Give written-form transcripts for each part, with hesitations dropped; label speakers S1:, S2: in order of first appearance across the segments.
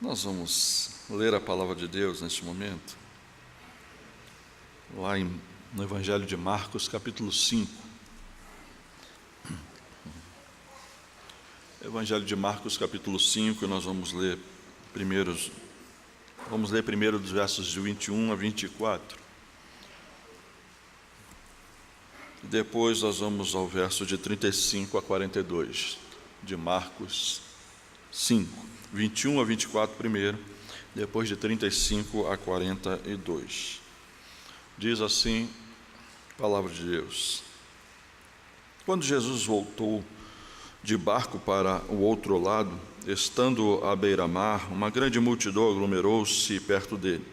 S1: Nós vamos ler a palavra de Deus neste momento, lá no Evangelho de Marcos, capítulo 5. Evangelho de Marcos, capítulo 5, e nós vamos ler primeiro dos versos de 21 a 24. E depois nós vamos ao verso de 35 a 42, de Marcos 5. 21 a 24 primeiro, depois de 35 a 42. Diz assim a palavra de Deus: Quando Jesus voltou de barco para o outro lado, estando à beira-mar, uma grande multidão aglomerou-se perto dele.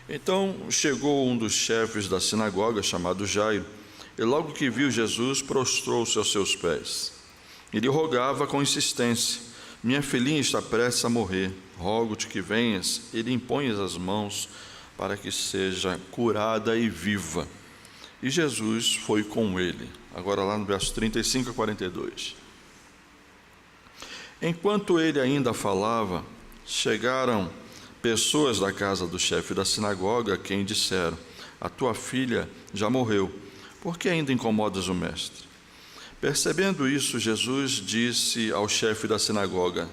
S1: Então chegou um dos chefes da sinagoga, chamado Jairo, e logo que viu Jesus, prostrou-se aos seus pés. Ele rogava com insistência: Minha filhinha está prestes a morrer, rogo-te que venhas e lhe imponhas as mãos para que seja curada e viva. E Jesus foi com ele. Agora lá no verso 35 a 42. Enquanto ele ainda falava, chegaram pessoas da casa do chefe da sinagoga, a quem disseram: A tua filha já morreu, por que ainda incomodas o mestre? Percebendo isso, Jesus disse ao chefe da sinagoga: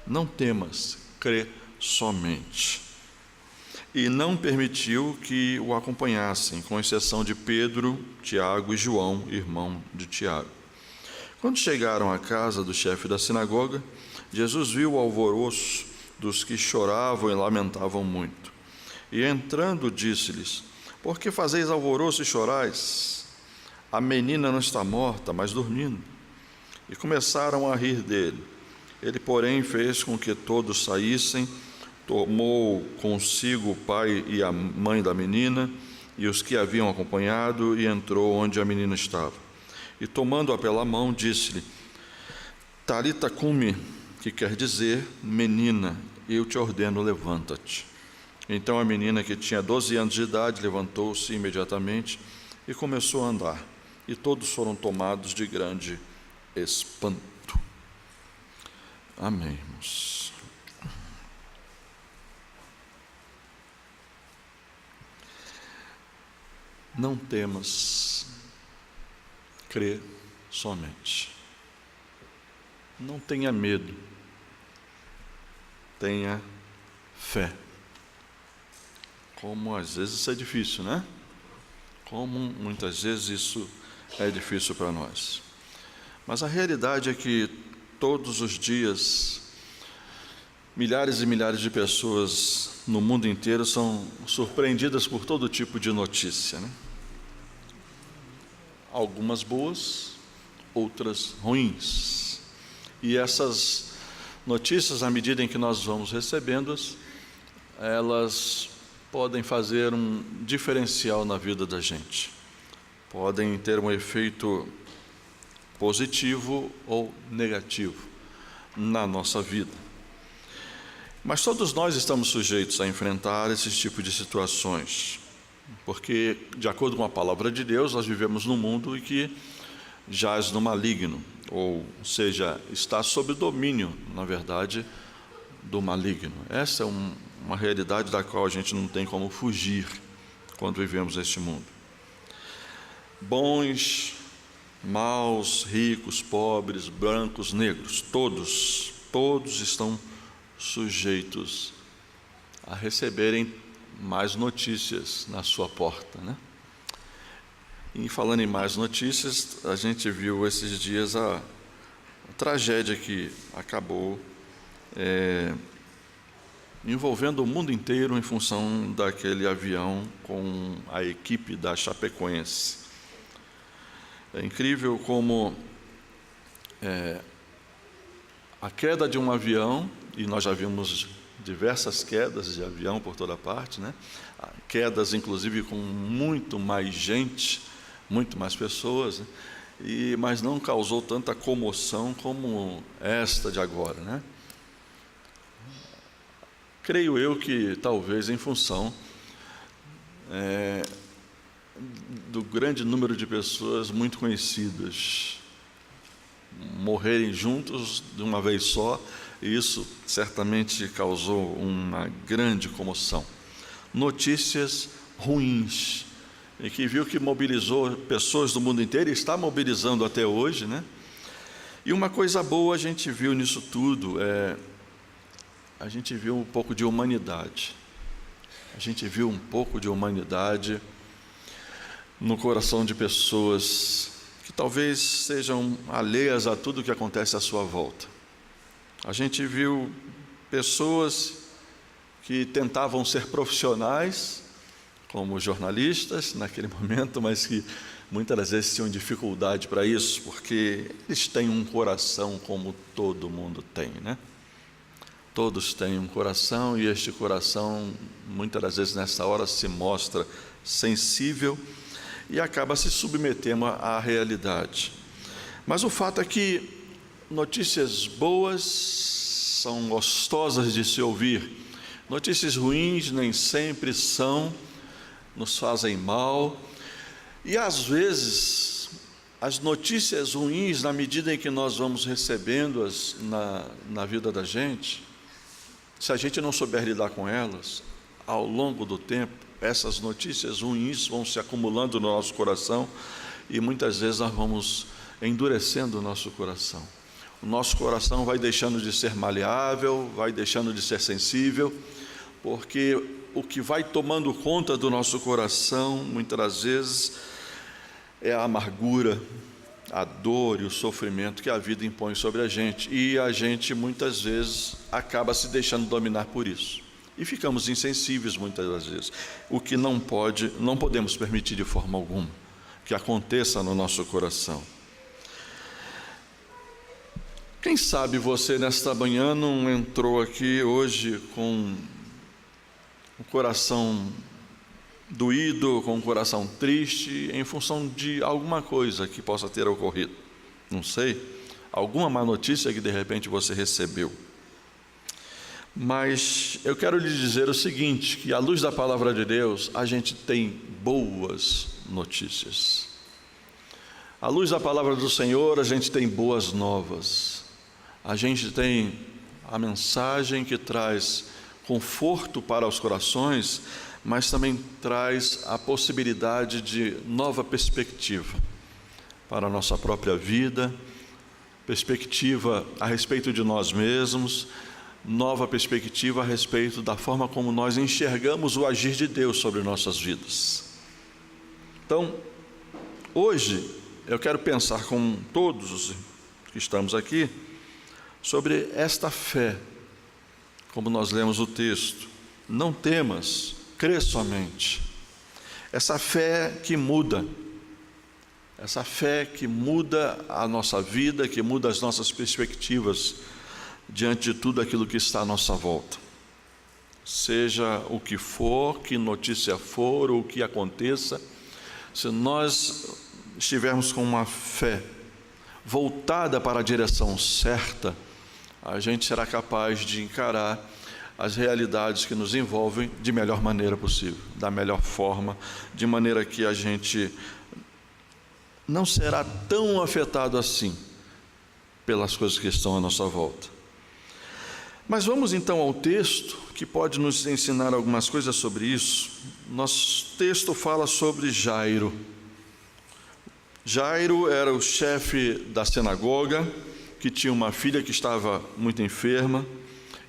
S1: Não temas, crê somente. E não permitiu que o acompanhassem, com exceção de Pedro, Tiago e João, irmão de Tiago. Quando chegaram à casa do chefe da sinagoga, Jesus viu o alvoroço dos que choravam e lamentavam muito. E entrando, disse-lhes: Por que fazeis alvoroço e chorais? A menina não está morta, mas dormindo. E começaram a rir dele. Ele, porém, fez com que todos saíssem, tomou consigo o pai e a mãe da menina e os que haviam acompanhado, e entrou onde a menina estava. E tomando-a pela mão, disse-lhe: Talita cumi, que quer dizer: menina, eu te ordeno, levanta-te. Então a menina, que tinha 12 anos de idade, levantou-se imediatamente e começou a andar. E todos foram tomados de grande espanto. Amém, irmãos. Não temas, crê somente. Não tenha medo, tenha fé. Como às vezes isso é difícil, né? Como muitas vezes isso é difícil para nós. Mas a realidade é que todos os dias, milhares e milhares de pessoas no mundo inteiro são surpreendidas por todo tipo de notícia, né? Algumas boas, outras ruins. E essas notícias, à medida em que nós vamos recebendo-as, elas podem fazer um diferencial na vida da gente. Podem ter um efeito positivo ou negativo na nossa vida. Mas todos nós estamos sujeitos a enfrentar esse tipo de situações, porque, de acordo com a palavra de Deus, nós vivemos num mundo em que jaz no maligno, ou seja, está sob domínio, na verdade, do maligno. Essa é uma realidade da qual a gente não tem como fugir quando vivemos neste mundo. Bons, maus, ricos, pobres, brancos, negros, todos estão sujeitos a receberem mais notícias na sua porta, né? E falando em mais notícias, a gente viu esses dias a tragédia que acabou envolvendo o mundo inteiro em função daquele avião com a equipe da Chapecoense. É incrível como a queda de um avião, e nós já vimos diversas quedas de avião por toda parte, né? Quedas inclusive com muito mais gente, muito mais pessoas, né? Mas não causou tanta comoção como esta de agora, né? Creio eu que talvez em função do grande número de pessoas muito conhecidas morrerem juntos de uma vez só, e isso certamente causou uma grande comoção. Notícias ruins, e que viu que mobilizou pessoas do mundo inteiro e está mobilizando até hoje, né? E uma coisa boa a gente viu nisso tudo, a gente viu um pouco de humanidade. A gente viu um pouco de humanidade no coração de pessoas que talvez sejam alheias a tudo que acontece à sua volta. A gente viu pessoas que tentavam ser profissionais, como jornalistas naquele momento, mas que muitas das vezes tinham dificuldade para isso, porque eles têm um coração como todo mundo tem, né? Todos têm um coração, e este coração, muitas das vezes nessa hora, se mostra sensível e acaba se submetendo à realidade. Mas o fato é que notícias boas são gostosas de se ouvir. Notícias ruins nem sempre são, nos fazem mal. E às vezes, as notícias ruins, na medida em que nós vamos recebendo-as na vida da gente, se a gente não souber lidar com elas, ao longo do tempo, essas notícias ruins vão se acumulando no nosso coração, e muitas vezes nós vamos endurecendo o nosso coração. O nosso coração vai deixando de ser maleável, vai deixando de ser sensível, porque o que vai tomando conta do nosso coração, muitas das vezes, é a amargura, a dor e o sofrimento que a vida impõe sobre a gente, e a gente muitas vezes acaba se deixando dominar por isso, e ficamos insensíveis muitas das vezes, o que não podemos permitir de forma alguma que aconteça no nosso coração. Quem sabe você nesta manhã não entrou aqui hoje com o coração doído, com o coração triste, em função de alguma coisa que possa ter ocorrido, não sei, alguma má notícia que de repente você recebeu. Mas eu quero lhe dizer o seguinte, que à luz da palavra de Deus, a gente tem boas notícias. À luz da palavra do Senhor, a gente tem boas novas. A gente tem a mensagem que traz conforto para os corações, mas também traz a possibilidade de nova perspectiva para a nossa própria vida, perspectiva a respeito de nós mesmos, nova perspectiva a respeito da forma como nós enxergamos o agir de Deus sobre nossas vidas. Então, hoje, eu quero pensar com todos os que estamos aqui sobre esta fé, como nós lemos o texto. Não temas, crê somente. Essa fé que muda, essa fé que muda a nossa vida, que muda as nossas perspectivas diante de tudo aquilo que está à nossa volta. Seja o que for, que notícia for, ou o que aconteça, se nós estivermos com uma fé voltada para a direção certa, a gente será capaz de encarar as realidades que nos envolvem de melhor maneira possível, da melhor forma, de maneira que a gente não será tão afetado assim pelas coisas que estão à nossa volta. Mas vamos então ao texto, que pode nos ensinar algumas coisas sobre isso. Nosso texto fala sobre Jairo. Jairo era o chefe da sinagoga, que tinha uma filha que estava muito enferma,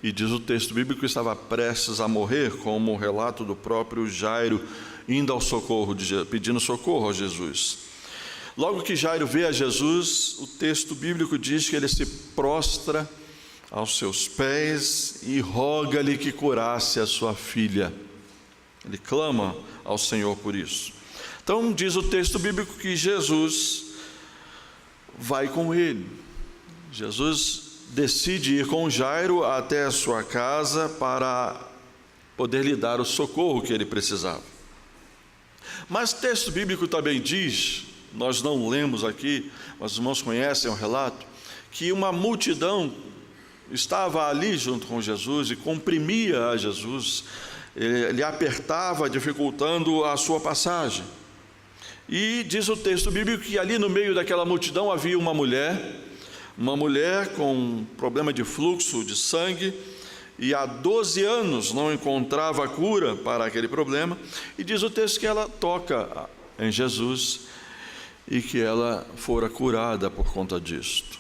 S1: e diz o texto bíblico que estava prestes a morrer, como o relato do próprio Jairo, indo ao socorro, pedindo socorro a Jesus. Logo que Jairo vê a Jesus, o texto bíblico diz que ele se prostra aos seus pés e roga-lhe que curasse a sua filha. Ele clama ao Senhor por isso. Então diz o texto bíblico que Jesus vai com ele. Jesus decide ir com Jairo até a sua casa para poder lhe dar o socorro que ele precisava. Mas o texto bíblico também diz, nós não lemos aqui, mas os irmãos conhecem o relato, que uma multidão estava ali junto com Jesus e comprimia a Jesus, ele apertava, dificultando a sua passagem. E diz o texto bíblico que ali no meio daquela multidão havia uma mulher uma mulher com um problema de fluxo de sangue, e há 12 anos não encontrava cura para aquele problema, e diz o texto que ela toca em Jesus, e que ela fora curada por conta disto.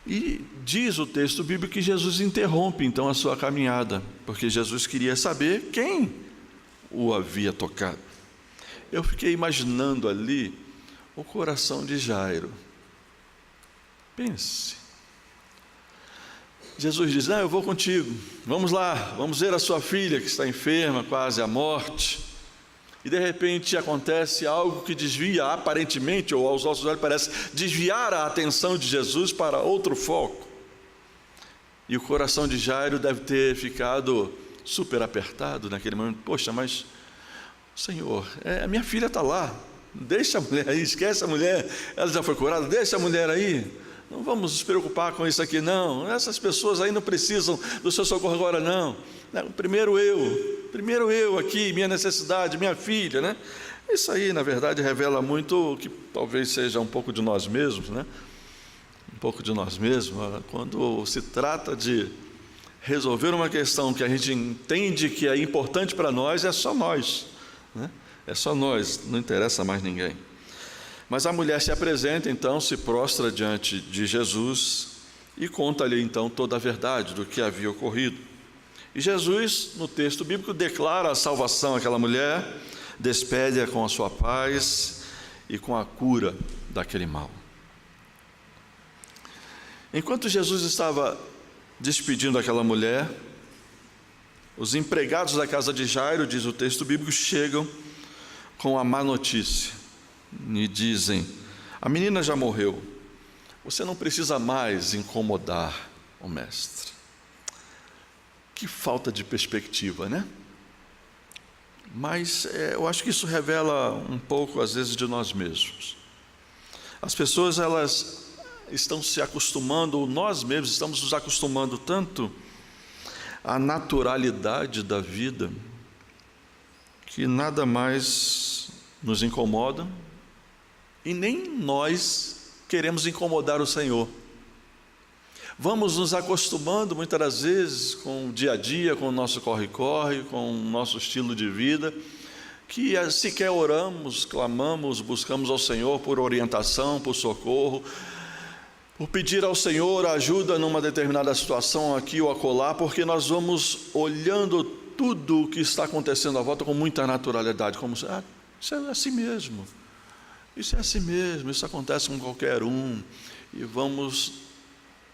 S1: E diz o texto bíblico que Jesus interrompe então a sua caminhada, porque Jesus queria saber quem o havia tocado. Eu fiquei imaginando ali o coração de Jairo. Pense. Jesus diz: eu vou contigo, vamos lá, vamos ver a sua filha que está enferma, quase à morte. E de repente acontece algo que desvia, aparentemente, ou aos nossos olhos parece desviar a atenção de Jesus para outro foco. E o coração de Jairo deve ter ficado super apertado naquele momento. Poxa, mas Senhor, a minha filha está lá, deixa a mulher aí, esquece a mulher, ela já foi curada, deixa a mulher aí, não vamos nos preocupar com isso aqui não, essas pessoas aí não precisam do seu socorro agora não, primeiro eu aqui, minha necessidade, minha filha, né? Isso aí na verdade revela muito o que talvez seja um pouco de nós mesmos, né? Um pouco de nós mesmos, quando se trata de resolver uma questão que a gente entende que é importante para nós, é só nós, né? É só nós, não interessa mais ninguém. Mas a mulher se apresenta então, se prostra diante de Jesus e conta-lhe então toda a verdade do que havia ocorrido. E Jesus, no texto bíblico, declara a salvação àquela mulher, despede-a com a sua paz e com a cura daquele mal. Enquanto Jesus estava despedindo aquela mulher, os empregados da casa de Jairo, diz o texto bíblico, chegam com a má notícia e dizem: a menina já morreu, você não precisa mais incomodar o mestre. Que falta de perspectiva, né? Mas eu acho que isso revela um pouco às vezes de nós mesmos. As pessoas, elas estão se acostumando, ou nós mesmos estamos nos acostumando tanto à naturalidade da vida, que nada mais nos incomoda, e nem nós queremos incomodar o Senhor. Vamos nos acostumando muitas das vezes com o dia a dia, com o nosso corre-corre, com o nosso estilo de vida, que sequer oramos, clamamos, buscamos ao Senhor por orientação, por socorro, por pedir ao Senhor ajuda numa determinada situação aqui ou acolá, porque nós vamos olhando tudo o que está acontecendo à volta com muita naturalidade, como isso é assim mesmo, isso é assim mesmo, isso acontece com qualquer um, e vamos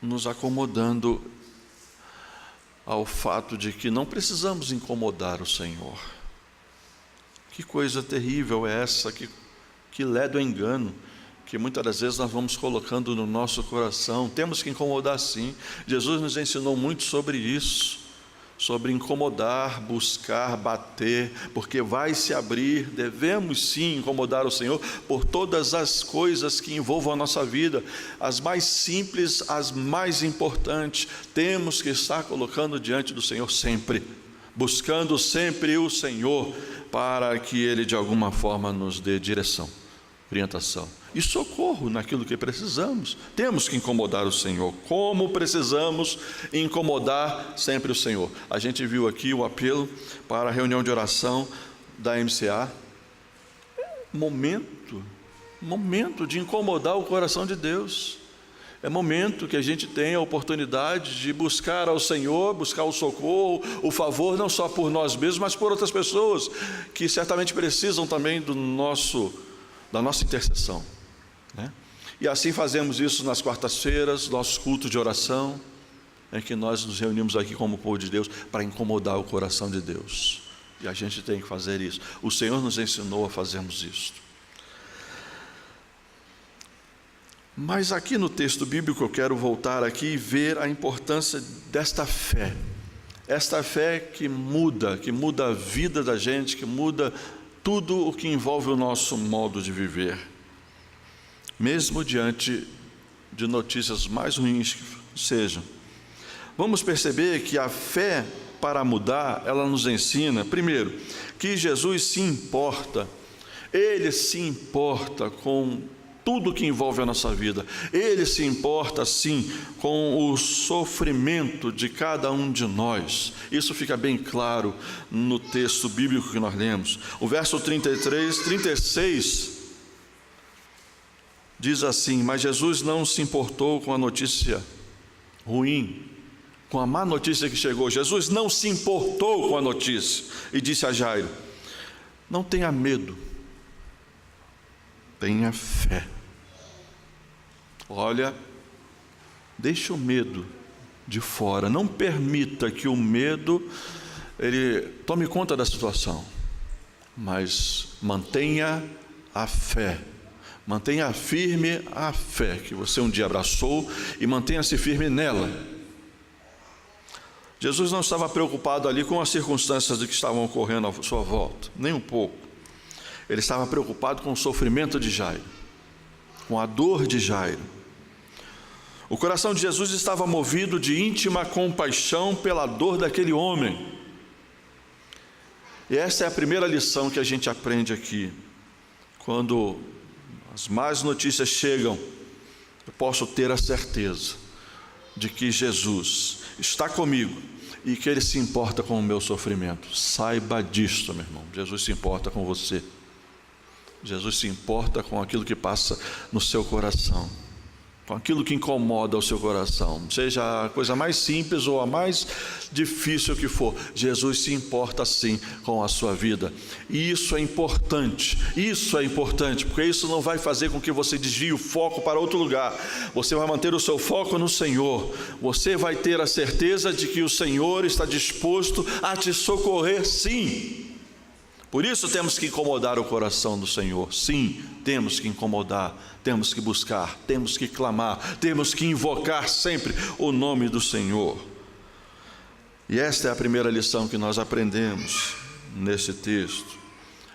S1: nos acomodando ao fato de que não precisamos incomodar o Senhor. Que coisa terrível é essa, que ledo engano, que muitas das vezes nós vamos colocando no nosso coração. Temos que incomodar sim. Jesus nos ensinou muito sobre isso, sobre incomodar, buscar, bater, porque vai se abrir. Devemos sim incomodar o Senhor por todas as coisas que envolvam a nossa vida, as mais simples, as mais importantes. Temos que estar colocando diante do Senhor sempre, buscando sempre o Senhor, para que Ele de alguma forma nos dê direção, orientação e socorro naquilo que precisamos. Temos que incomodar o Senhor, como precisamos incomodar sempre o Senhor. A gente viu aqui o apelo para a reunião de oração da MCA. Momento de incomodar o coração de Deus. É momento que a gente tem a oportunidade de buscar ao Senhor, buscar o socorro, o favor, não só por nós mesmos, mas por outras pessoas que certamente precisam também da nossa intercessão, né? E assim fazemos isso nas quartas-feiras, nossos cultos de oração, em que nós nos reunimos aqui como povo de Deus para incomodar o coração de Deus. E a gente tem que fazer isso. O Senhor nos ensinou a fazermos isso. Mas aqui no texto bíblico eu quero voltar aqui e ver a importância desta fé. Esta fé que muda a vida da gente, que muda tudo o que envolve o nosso modo de viver. Mesmo diante de notícias mais ruins que sejam. Vamos perceber que a fé para mudar, ela nos ensina, primeiro, que Jesus se importa, Ele se importa com tudo que envolve a nossa vida. Ele se importa, sim, com o sofrimento de cada um de nós. Isso fica bem claro no texto bíblico que nós lemos. O verso 36 diz assim: mas Jesus não se importou com a notícia ruim, com a má notícia que chegou. Jesus não se importou com a notícia e disse a Jairo: não tenha medo, tenha fé. Olha, deixa o medo de fora, não permita que o medo ele tome conta da situação, mas mantenha a fé, mantenha firme a fé que você um dia abraçou e mantenha-se firme nela. Jesus não estava preocupado ali com as circunstâncias que estavam ocorrendo à sua volta, nem um pouco. Ele estava preocupado com o sofrimento de Jairo, com a dor de Jairo. O coração de Jesus estava movido de íntima compaixão pela dor daquele homem. E essa é a primeira lição que a gente aprende aqui. Quando as más notícias chegam, eu posso ter a certeza de que Jesus está comigo e que Ele se importa com o meu sofrimento. Saiba disto, meu irmão. Jesus se importa com você. Jesus se importa com aquilo que passa no seu coração, com aquilo que incomoda o seu coração, seja a coisa mais simples ou a mais difícil que for. Jesus se importa sim com a sua vida. E isso é importante, porque isso não vai fazer com que você desvie o foco para outro lugar. Você vai manter o seu foco no Senhor. Você vai ter a certeza de que o Senhor está disposto a te socorrer, sim. Por isso temos que incomodar o coração do Senhor. Sim, temos que incomodar, temos que buscar, temos que clamar, temos que invocar sempre o nome do Senhor. E esta é a primeira lição que nós aprendemos nesse texto.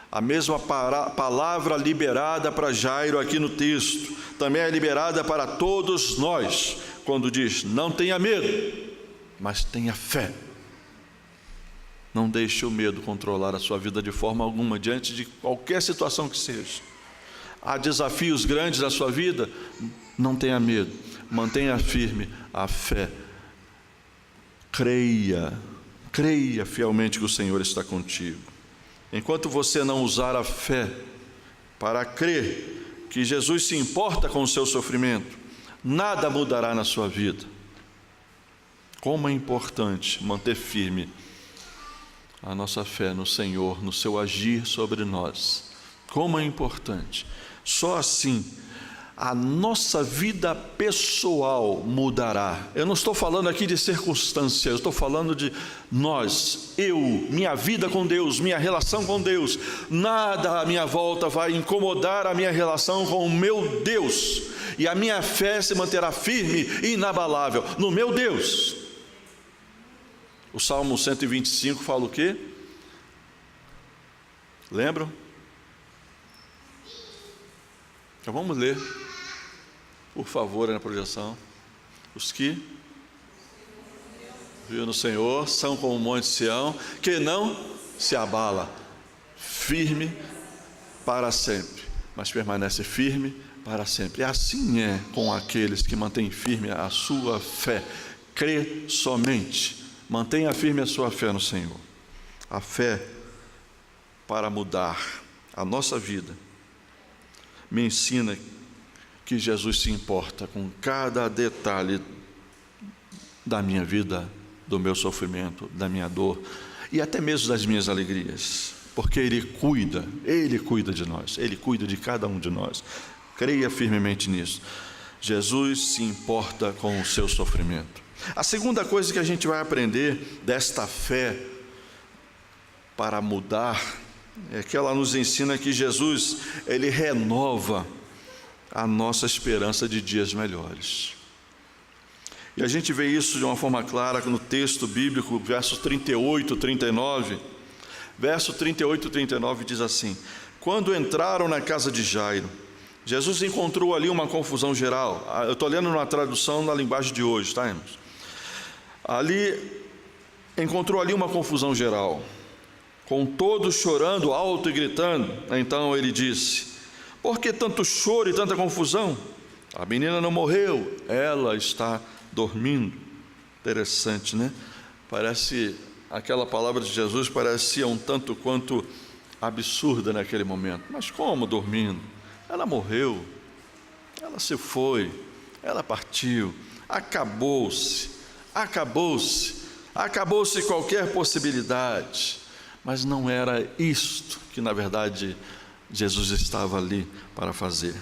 S1: A mesma palavra liberada para Jairo aqui no texto, também é liberada para todos nós, quando diz: não tenha medo, mas tenha fé. Não deixe o medo controlar a sua vida de forma alguma, diante de qualquer situação que seja. Há desafios grandes na sua vida, não tenha medo, mantenha firme a fé. Creia fielmente que o Senhor está contigo. Enquanto você não usar a fé para crer que Jesus se importa com o seu sofrimento, nada mudará na sua vida. Como é importante manter firme a nossa fé no Senhor, no seu agir sobre nós. Como é importante. Só assim a nossa vida pessoal mudará. Eu não estou falando aqui de circunstâncias, eu estou falando de nós, minha vida com Deus, minha relação com Deus. Nada à minha volta vai incomodar a minha relação com o meu Deus, e a minha fé se manterá firme e inabalável no meu Deus. O Salmo 125 fala o quê? Lembram? Então vamos ler, por favor, na projeção. Os que viu no Senhor são como o monte Sião, que não se abala, firme para sempre, mas permanece firme para sempre. E assim é com aqueles que mantêm firme a sua fé. Crê somente. Mantenha firme a sua fé no Senhor. A fé para mudar a nossa vida me ensina que Jesus se importa com cada detalhe da minha vida, do meu sofrimento, da minha dor e até mesmo das minhas alegrias, porque Ele cuida de nós, Ele cuida de cada um de nós. Creia firmemente nisso. Jesus se importa com o seu sofrimento. A segunda coisa que a gente vai aprender desta fé para mudar é que ela nos ensina que Jesus, Ele renova a nossa esperança de dias melhores. E a gente vê isso de uma forma clara no texto bíblico, versos 38 e 39. Verso 38 e 39 diz assim: quando entraram na casa de Jairo, Jesus encontrou ali uma confusão geral. Eu estou lendo uma tradução na linguagem de hoje, tá, irmãos? Encontrou ali uma confusão geral, com todos chorando alto e gritando. Então ele disse: Por que tanto choro e tanta confusão? A menina não morreu, ela está dormindo. Interessante, né? Parece, aquela palavra de Jesus parecia um tanto quanto absurda naquele momento. Mas como dormindo? Ela morreu, ela se foi, ela partiu, acabou-se qualquer possibilidade. Mas não era isto que na verdade Jesus estava ali para fazer.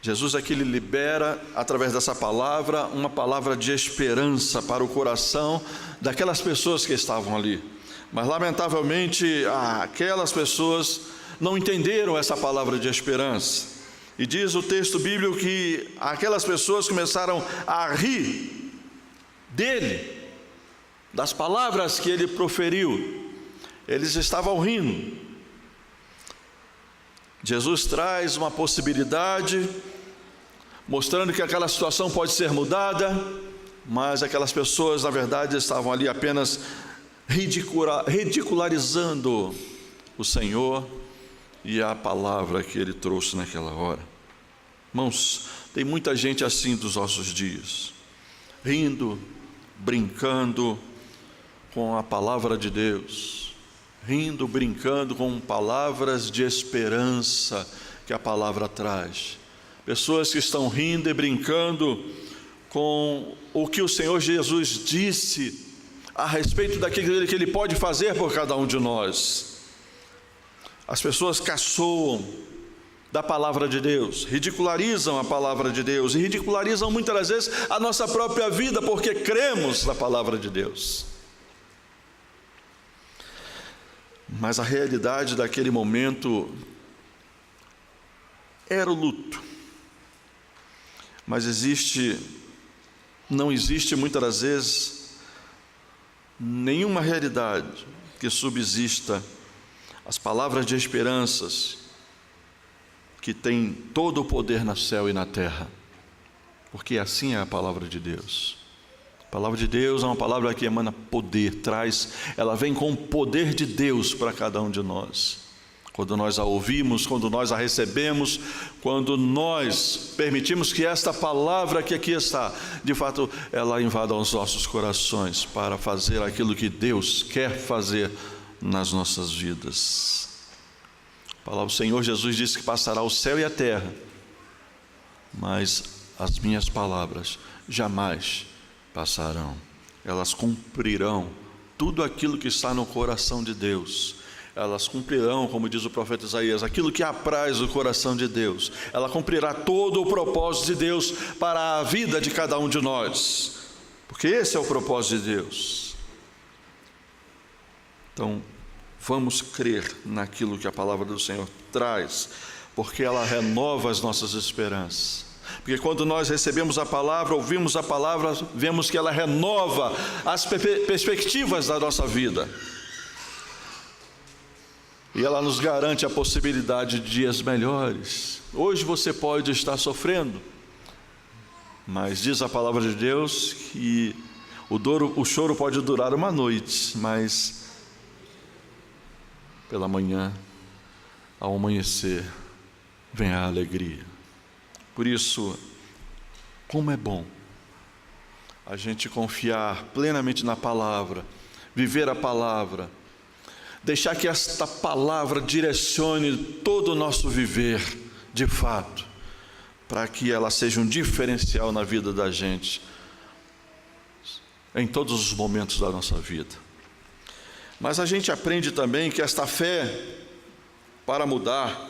S1: Jesus aqui lhe libera, através dessa palavra, uma palavra de esperança para o coração daquelas pessoas que estavam ali. Mas lamentavelmente aquelas pessoas não entenderam essa palavra de esperança. E diz o texto bíblico que aquelas pessoas começaram a rir dele, das palavras que ele proferiu. Eles estavam rindo. Jesus traz uma possibilidade, mostrando que aquela situação pode ser mudada, mas aquelas pessoas na verdade estavam ali apenas ridicularizando o Senhor e a palavra que ele trouxe naquela hora. Irmãos, tem muita gente assim dos nossos dias, rindo, brincando com a palavra de Deus, rindo, brincando com palavras de esperança que a palavra traz. Pessoas que estão rindo e brincando com o que o Senhor Jesus disse a respeito daquilo que Ele pode fazer por cada um de nós. As pessoas caçoam da palavra de Deus, ridicularizam a palavra de Deus e ridicularizam muitas das vezes a nossa própria vida, porque cremos na palavra de Deus. Mas a realidade daquele momento era o luto. Mas não existe muitas das vezes nenhuma realidade que subsista as palavras de esperanças que tem todo o poder no céu e na terra, porque assim é a palavra de Deus. A palavra de Deus é uma palavra que emana poder, ela vem com o poder de Deus para cada um de nós. Quando nós a ouvimos, quando nós a recebemos, quando nós permitimos que esta palavra que aqui está, de fato, ela invada os nossos corações para fazer aquilo que Deus quer fazer nas nossas vidas. A palavra do Senhor Jesus disse que passará o céu e a terra, mas as minhas palavras jamais passarão. Elas cumprirão tudo aquilo que está no coração de Deus. Elas cumprirão, como diz o profeta Isaías, aquilo que apraz o coração de Deus. Ela cumprirá todo o propósito de Deus para a vida de cada um de nós, porque esse é o propósito de Deus. Então, vamos crer naquilo que a palavra do Senhor traz, porque ela renova as nossas esperanças. Porque quando nós recebemos a palavra, ouvimos a palavra, vemos que ela renova as perspectivas da nossa vida. E ela nos garante a possibilidade de dias melhores. Hoje você pode estar sofrendo, mas diz a palavra de Deus que o choro pode durar uma noite, mas pela manhã, ao amanhecer, vem a alegria. Por isso, como é bom a gente confiar plenamente na palavra, viver a palavra, deixar que esta palavra direcione todo o nosso viver, de fato, para que ela seja um diferencial na vida da gente, em todos os momentos da nossa vida. Mas a gente aprende também que esta fé, para mudar,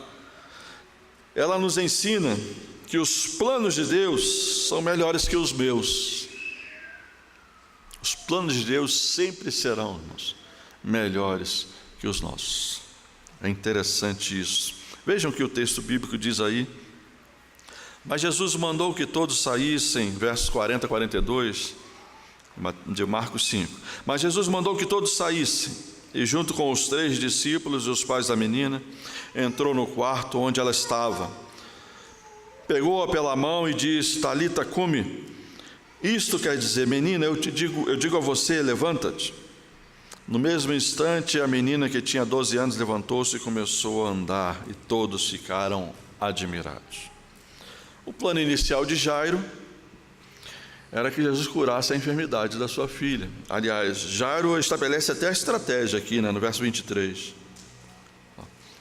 S1: ela nos ensina que os planos de Deus são melhores que os meus. Os planos de Deus sempre serão, irmãos, melhores que os nossos. É interessante isso. Vejam o que o texto bíblico diz aí. Mas Jesus mandou que todos saíssem, versos 40 a 42, de Marcos 5. Mas Jesus mandou que todos saíssem, e junto com os 3 discípulos e os pais da menina, entrou no quarto onde ela estava. Pegou-a pela mão e disse: Talita cumi. Isto quer dizer: menina, eu digo a você, levanta-te. No mesmo instante, a menina que tinha 12 anos levantou-se e começou a andar, e todos ficaram admirados. O plano inicial de Jairo era que Jesus curasse a enfermidade da sua filha. Aliás, Jairo estabelece até a estratégia aqui, no verso 23.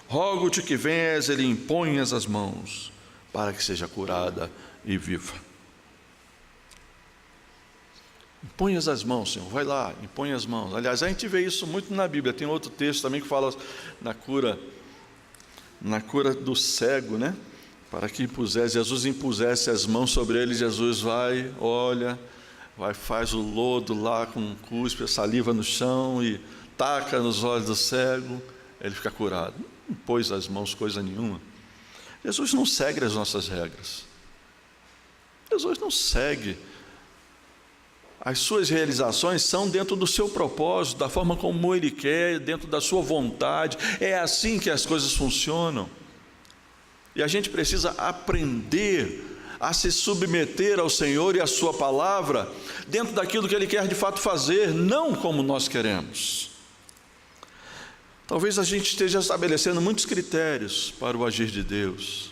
S1: Rogo-te que venhas e lhe imponhas as mãos, para que seja curada e viva. Imponhas as mãos, Senhor, vai lá, impõe as mãos. Aliás, a gente vê isso muito na Bíblia. Tem outro texto também que fala na cura do cego, né? Para que Jesus impusesse as mãos sobre ele. Jesus vai, olha, faz o lodo lá com cuspe, a saliva no chão e taca nos olhos do cego, ele fica curado. Não pôs as mãos coisa nenhuma. Jesus não segue as nossas regras. Jesus não segue. As suas realizações são dentro do seu propósito, da forma como Ele quer, dentro da sua vontade. É assim que as coisas funcionam. E a gente precisa aprender a se submeter ao Senhor e à sua palavra, dentro daquilo que Ele quer de fato fazer, não como nós queremos. Talvez a gente esteja estabelecendo muitos critérios para o agir de Deus.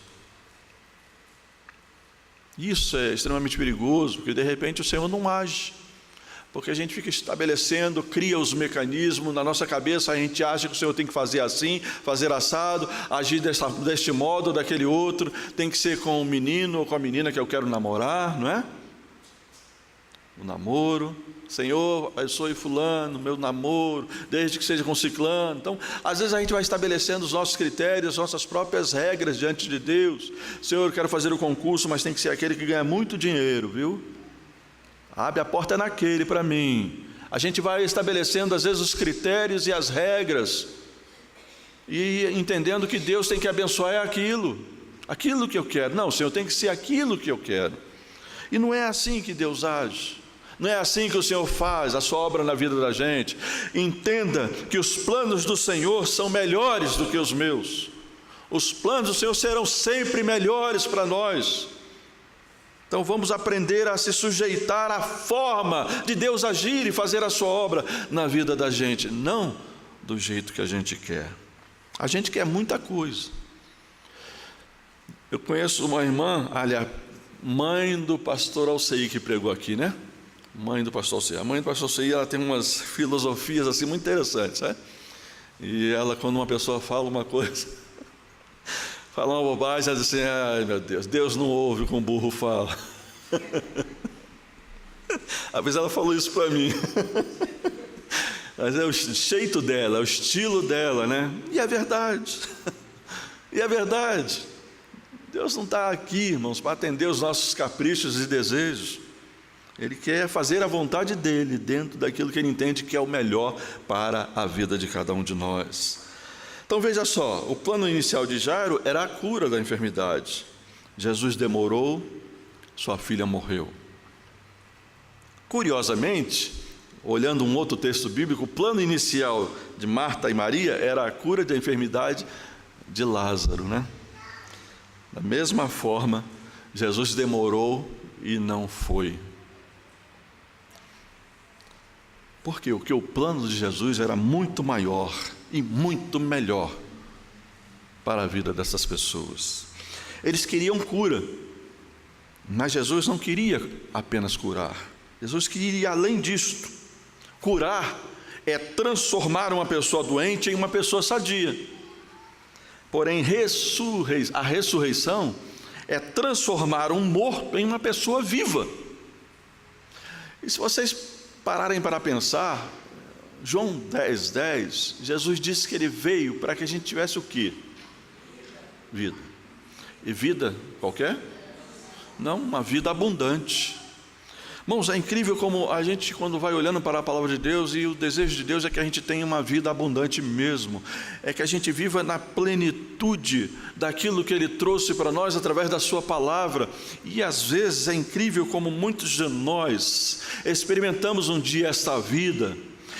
S1: Isso é extremamente perigoso, porque de repente o Senhor não age. Porque a gente fica estabelecendo, cria os mecanismos, na nossa cabeça a gente acha que o Senhor tem que fazer assim, fazer assado, agir deste modo ou daquele outro, tem que ser com o menino ou com a menina que eu quero namorar, não é? O namoro, Senhor, abençoe fulano, meu namoro, desde que seja com ciclano. Então, às vezes a gente vai estabelecendo os nossos critérios, nossas próprias regras diante de Deus. Senhor, eu quero fazer o concurso, mas tem que ser aquele que ganha muito dinheiro, viu? Abre a porta naquele para mim. A gente vai estabelecendo às vezes os critérios e as regras, e entendendo que Deus tem que abençoar aquilo que eu quero. Não, Senhor, tem que ser aquilo que eu quero. E não é assim que Deus age. Não é assim que o Senhor faz a sua obra na vida da gente. Entenda que os planos do Senhor são melhores do que os meus. Os planos do Senhor serão sempre melhores para nós. Então vamos aprender a se sujeitar à forma de Deus agir e fazer a sua obra na vida da gente, não do jeito que a gente quer. A gente quer muita coisa. Eu conheço uma irmã, aliás, mãe do pastor Alcei, que pregou aqui, né? Mãe do pastor Alcei. A mãe do pastor Alcei, ela tem umas filosofias assim muito interessantes, né? E ela, quando uma pessoa fala uma coisa, fala uma bobagem, ela diz assim: ai meu Deus, Deus não ouve o que um burro fala. Às vezes ela falou isso para mim. Mas é o jeito dela, é o estilo dela, né? E é verdade. E é verdade. Deus não está aqui, irmãos, para atender os nossos caprichos e desejos. Ele quer fazer a vontade dele, dentro daquilo que ele entende que é o melhor para a vida de cada um de nós. Então veja só, o plano inicial de Jairo era a cura da enfermidade. Jesus demorou, sua filha morreu. Curiosamente, olhando um outro texto bíblico, o plano inicial de Marta e Maria era a cura da enfermidade de Lázaro, né? Da mesma forma, Jesus demorou e não foi. Por quê? Porque o plano de Jesus era muito maior e muito melhor para a vida dessas pessoas. Eles queriam cura, mas Jesus não queria apenas curar. Jesus queria ir além disto. Curar é transformar uma pessoa doente em uma pessoa sadia. Porém, a ressurreição é transformar um morto em uma pessoa viva. E se vocês pararem para pensar, João 10:10, Jesus disse que ele veio para que a gente tivesse o quê? Vida. E vida qualquer? Não, uma vida abundante. Irmãos, é incrível como a gente, quando vai olhando para a palavra de Deus, e o desejo de Deus é que a gente tenha uma vida abundante mesmo, é que a gente viva na plenitude daquilo que Ele trouxe para nós através da sua palavra. E às vezes é incrível como muitos de nós experimentamos um dia esta vida,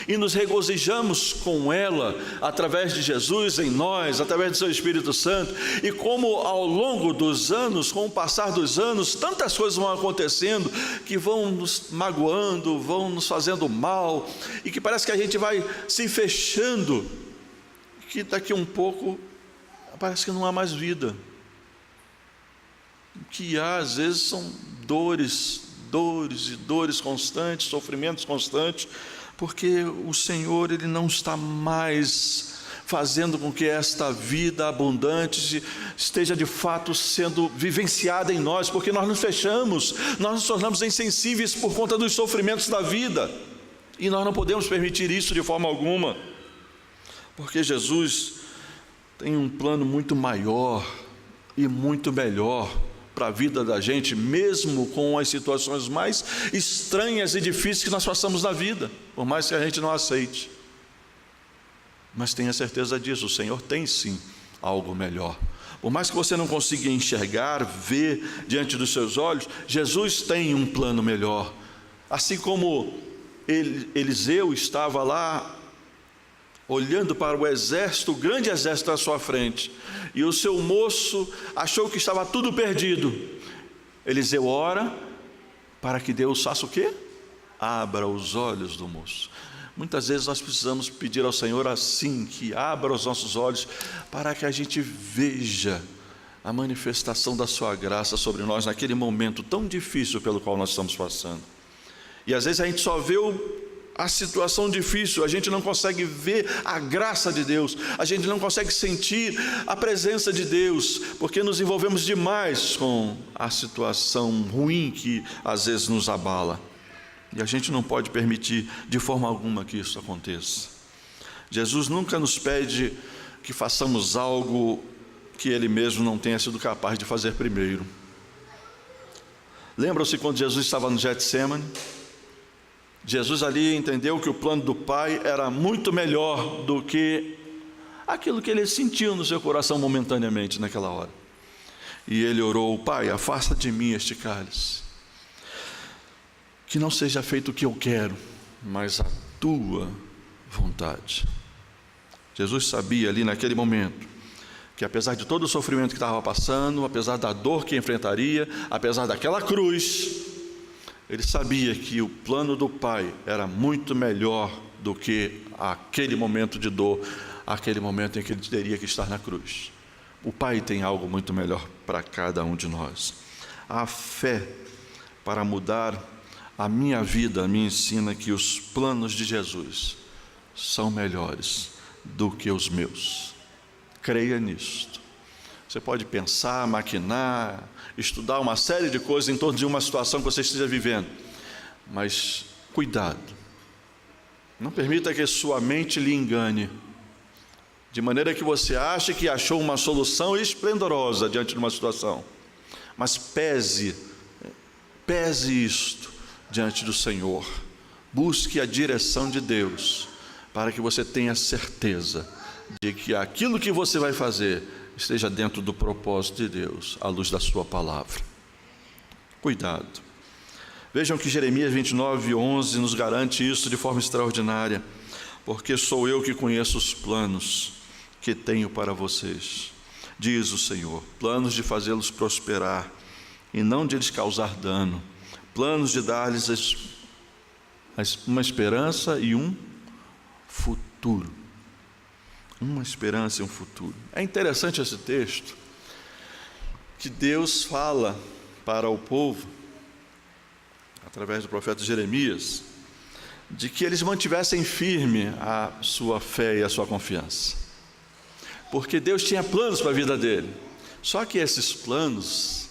S1: e nos regozijamos com ela, através de Jesus em nós, através do seu Espírito Santo, e como ao longo dos anos, com o passar dos anos, tantas coisas vão acontecendo, que vão nos magoando, vão nos fazendo mal, e que parece que a gente vai se fechando, que daqui um pouco, parece que não há mais vida. O que há, às vezes, são dores e dores constantes, sofrimentos constantes, porque o Senhor, Ele não está mais fazendo com que esta vida abundante esteja de fato sendo vivenciada em nós, porque nós nos fechamos, nós nos tornamos insensíveis por conta dos sofrimentos da vida, e nós não podemos permitir isso de forma alguma, porque Jesus tem um plano muito maior e muito melhor para a vida da gente, mesmo com as situações mais estranhas e difíceis que nós passamos na vida, por mais que a gente não aceite. Mas tenha certeza disso, o Senhor tem sim algo melhor. Por mais que você não consiga enxergar, ver diante dos seus olhos, Jesus tem um plano melhor. Assim como Eliseu estava lá, olhando para o exército, o grande exército à sua frente, e o seu moço achou que estava tudo perdido. Eliseu ora para que Deus faça o quê? Abra os olhos do moço. Muitas vezes nós precisamos pedir ao Senhor assim, que abra os nossos olhos, para que a gente veja a manifestação da sua graça sobre nós, naquele momento tão difícil pelo qual nós estamos passando. E às vezes a gente só vê a situação difícil, a gente não consegue ver a graça de Deus, a gente não consegue sentir a presença de Deus, porque nos envolvemos demais com a situação ruim que às vezes nos abala, e a gente não pode permitir de forma alguma que isso aconteça. Jesus nunca nos pede que façamos algo que Ele mesmo não tenha sido capaz de fazer primeiro. Lembram-se quando Jesus estava no Getsêmani? Jesus ali entendeu que o plano do Pai era muito melhor do que aquilo que ele sentiu no seu coração momentaneamente naquela hora. E ele orou: Pai, afasta de mim este cálice, que não seja feito o que eu quero, mas a tua vontade. Jesus sabia ali naquele momento que, apesar de todo o sofrimento que estava passando, apesar da dor que enfrentaria, apesar daquela cruz, ele sabia que o plano do Pai era muito melhor do que aquele momento de dor, aquele momento em que ele teria que estar na cruz. O Pai tem algo muito melhor para cada um de nós. A fé para mudar a minha vida me ensina que os planos de Jesus são melhores do que os meus. Creia nisto. Você pode pensar, maquinar, estudar uma série de coisas em torno de uma situação que você esteja vivendo, mas cuidado, não permita que sua mente lhe engane, de maneira que você ache que achou uma solução esplendorosa diante de uma situação, mas pese isto diante do Senhor, busque a direção de Deus, para que você tenha certeza de que aquilo que você vai fazer esteja dentro do propósito de Deus, à luz da sua palavra. Cuidado. Vejam que Jeremias 29:11 nos garante isso de forma extraordinária. Porque sou eu que conheço os planos que tenho para vocês, diz o Senhor, planos de fazê-los prosperar e não de lhes causar dano, planos de dar-lhes uma esperança e um futuro. Uma esperança e um futuro. É interessante esse texto, que Deus fala para o povo, através do profeta Jeremias, de que eles mantivessem firme a sua fé e a sua confiança, porque Deus tinha planos para a vida dele. Só que esses planos,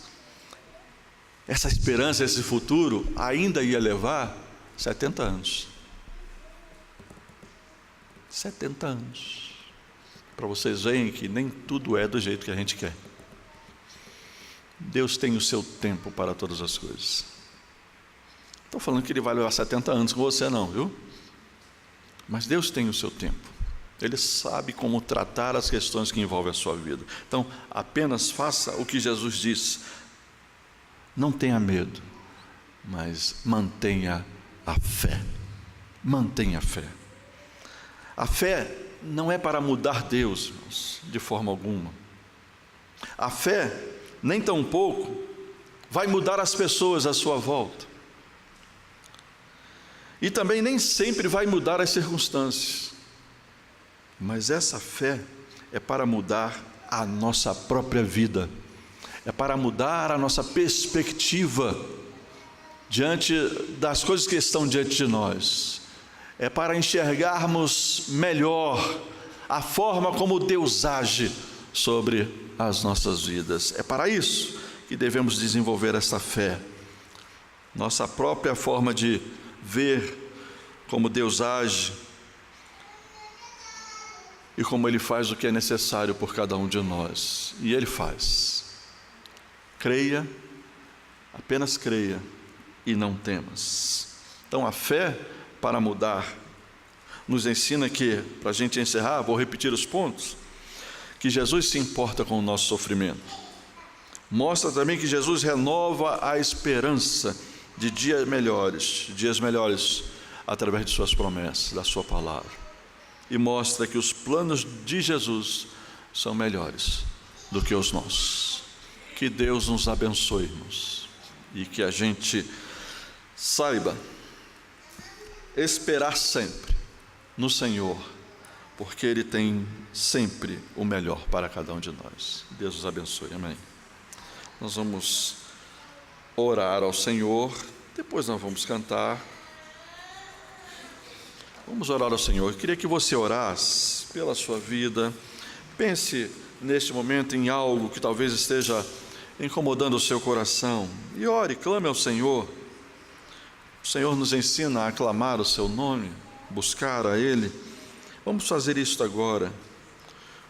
S1: essa esperança, esse futuro, ainda ia levar 70 anos. 70 anos. Para vocês verem que nem tudo é do jeito que a gente quer. Deus tem o seu tempo para todas as coisas. Não estou falando que Ele vai levar 70 anos com você não, viu? Mas Deus tem o seu tempo. Ele sabe como tratar as questões que envolvem a sua vida. Então, apenas faça o que Jesus disse. Não tenha medo, mas mantenha a fé. Mantenha a fé. A fé não é para mudar Deus, irmãos, de forma alguma. A fé, nem tampouco, vai mudar as pessoas à sua volta. E também nem sempre vai mudar as circunstâncias. Mas essa fé é para mudar a nossa própria vida. É para mudar a nossa perspectiva diante das coisas que estão diante de nós. É para enxergarmos melhor a forma como Deus age sobre as nossas vidas. É para isso que devemos desenvolver essa fé. Nossa própria forma de ver como Deus age e como Ele faz o que é necessário por cada um de nós. E Ele faz. Creia, apenas creia e não temas. Então a fé para mudar nos ensina que, para a gente encerrar, vou repetir os pontos, que Jesus se importa com o nosso sofrimento. Mostra também que Jesus renova a esperança de dias melhores, através de suas promessas, da sua palavra. E mostra que os planos de Jesus são melhores do que os nossos. Que Deus nos abençoe, irmãos, e que a gente saiba esperar sempre no Senhor, porque Ele tem sempre o melhor para cada um de nós. Deus os abençoe, amém. Nós vamos orar ao Senhor, depois nós vamos cantar. Vamos orar ao Senhor. Eu queria que você orasse pela sua vida. Pense neste momento em algo que talvez esteja incomodando o seu coração, e ore, clame ao Senhor. O Senhor nos ensina a aclamar o seu nome, buscar a Ele. Vamos fazer isso agora.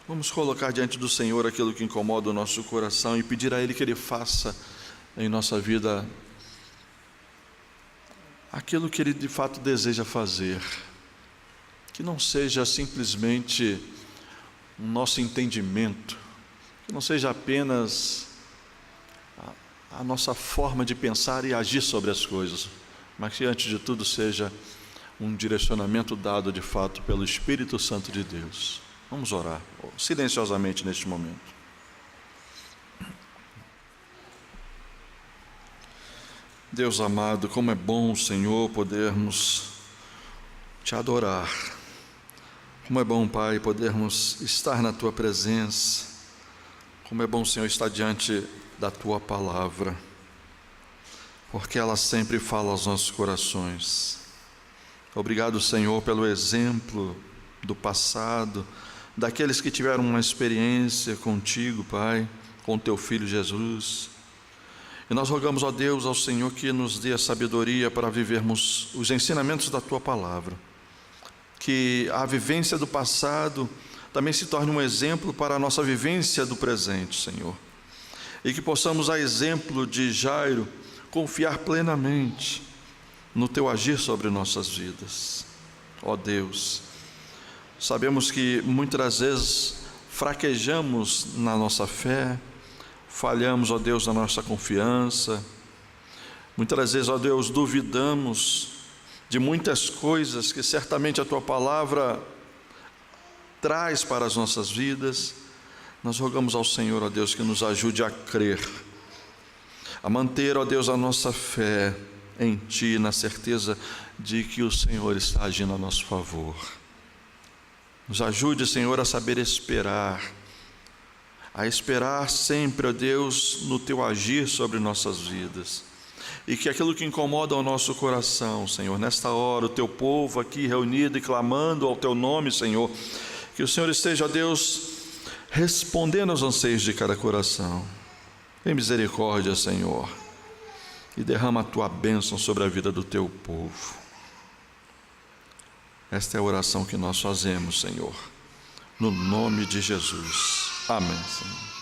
S1: Vamos colocar diante do Senhor aquilo que incomoda o nosso coração e pedir a Ele que Ele faça em nossa vida aquilo que Ele de fato deseja fazer. Que não seja simplesmente o nosso entendimento, que não seja apenas a nossa forma de pensar e agir sobre as coisas, mas que antes de tudo seja um direcionamento dado de fato pelo Espírito Santo de Deus. Vamos orar silenciosamente neste momento. Deus amado, como é bom, Senhor, podermos Te adorar. Como é bom, Pai, podermos estar na Tua presença. Como é bom, Senhor, estar diante da Tua palavra, porque ela sempre fala aos nossos corações. Obrigado, Senhor, pelo exemplo do passado, daqueles que tiveram uma experiência contigo, Pai, com Teu Filho Jesus. E nós rogamos, ó Deus, ao Senhor, que nos dê a sabedoria para vivermos os ensinamentos da Tua palavra. Que a vivência do passado também se torne um exemplo para a nossa vivência do presente, Senhor. E que possamos, a exemplo de Jairo, confiar plenamente no Teu agir sobre nossas vidas. Ó Deus, sabemos que muitas das vezes fraquejamos na nossa fé, falhamos, ó Deus, na nossa confiança. Muitas das vezes, ó Deus, duvidamos de muitas coisas que certamente a Tua palavra traz para as nossas vidas. Nós rogamos ao Senhor, ó Deus, que nos ajude a crer, a manter, ó Deus, a nossa fé em Ti, na certeza de que o Senhor está agindo a nosso favor. Nos ajude, Senhor, a saber esperar, a esperar sempre, ó Deus, no Teu agir sobre nossas vidas. E que aquilo que incomoda o nosso coração, Senhor, nesta hora, o Teu povo aqui reunido e clamando ao Teu nome, Senhor, que o Senhor esteja, ó Deus, respondendo aos anseios de cada coração. Tem misericórdia, Senhor, e derrama a Tua bênção sobre a vida do Teu povo. Esta é a oração que nós fazemos, Senhor, no nome de Jesus. Amém, Senhor.